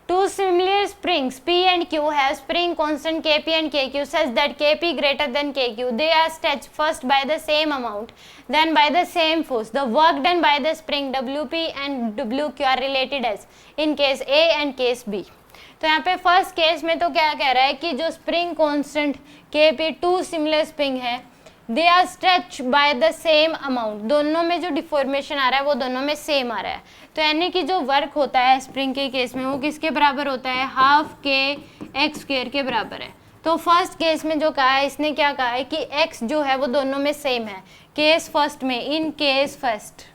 Two similar springs P and Q have spring constant Kp and Kq such that Kp greater than Kq. They are stretched first by the same amount, then by the same force. The work done by the spring Wp and Wq are related as in case A and case B. तो यहाँ पे first case में तो क्या कह रहा है कि जो spring constant Kp two similar spring है, they are stretch by the same amount, दोनों में जो डिफॉर्मेशन आ रहा है वो दोनों में सेम आ रहा है। तो यानी कि जो वर्क होता है स्प्रिंग के केस में वो किसके बराबर होता है, हाफ के एक्स स्क्वायर के बराबर है। तो फर्स्ट केस में जो कहा है इसने क्या कहा है कि x जो है वो दोनों में सेम है। केस फर्स्ट में, इन केस फर्स्ट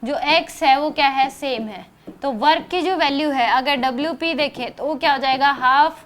जो x है वो क्या है, सेम है। तो वर्क की जो वैल्यू है अगर WP देखें तो वो क्या हो जाएगा, हाफ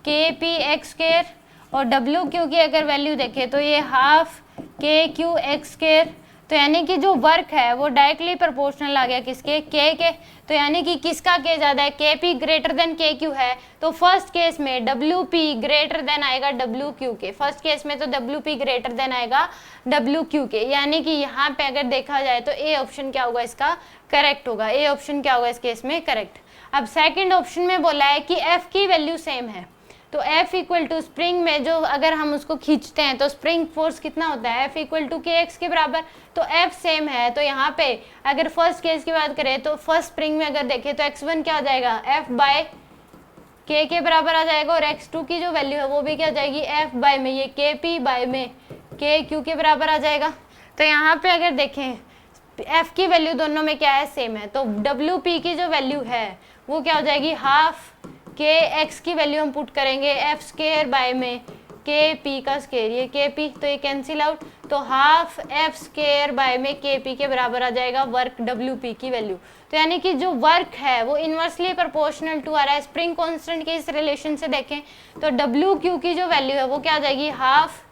KP एक्स स्क्वायर, और WQ की अगर वैल्यू देखें तो ये हाफ KQ एक्स स्क्वायर। तो यानी कि जो वर्क है वो डायरेक्टली प्रोपोर्शनल आ गया किसके, K के। तो यानी कि किसका K ज़्यादा है, KP ग्रेटर देन KQ है। तो फर्स्ट केस में WP ग्रेटर देन आएगा WQ के, फर्स्ट केस में तो WP ग्रेटर देन आएगा WQ के। यानी कि यहाँ पे अगर देखा जाए तो ए ऑप्शन क्या होगा इसका, करेक्ट होगा। ए ऑप्शन क्या होगा इस केस में, करेक्ट। अब सेकंड ऑप्शन में बोला है कि F की वैल्यू सेम है। तो F इक्वल टू स्प्रिंग में जो अगर हम उसको खींचते हैं तो स्प्रिंग फोर्स कितना होता है, F इक्वल टू KX के बराबर। तो F सेम है। तो यहाँ पे अगर फर्स्ट केस की बात करें तो फर्स्ट स्प्रिंग में अगर देखें तो x1 क्या हो जाएगा, F बाय K के बराबर आ जाएगा, और x2 की जो वैल्यू है वो भी क्या हो जाएगी, F बाय में ये KP बाय में KQ के बराबर आ जाएगा। तो यहाँ पे अगर देखें F की वैल्यू दोनों में क्या है, सेम है। तो WP की जो वैल्यू है वो क्या हो जाएगी, हाफ KX की वैल्यू हम पुट करेंगे F स्क्वायर बाय में KP का स्क्वायर, ये KP तो ये कैंसिल आउट। तो हाफ F स्क्वायर बाय में KP के बराबर आ जाएगा वर्क WP की वैल्यू। तो यानी कि जो वर्क है वो इनवर्सली प्रोपोर्शनल टू आ रहा है स्प्रिंग कांस्टेंट के इस रिलेशन से देखें तो WQ की जो वैल्यू है वो क्या आ जाएगी, हाफ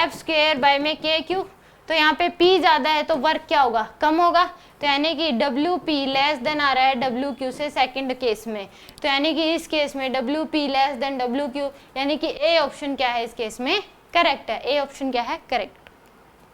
F स्क्वायर बाय में KQ। तो यहाँ पे P ज़्यादा है तो वर्क क्या होगा, कम होगा। तो यानी कि WP लेस देन आ रहा है WQ से सेकंड केस में। तो यानी कि इस केस में WP लेस देन WQ, यानी कि ए ऑप्शन क्या है इस केस में, करेक्ट है। ए ऑप्शन क्या है, करेक्ट।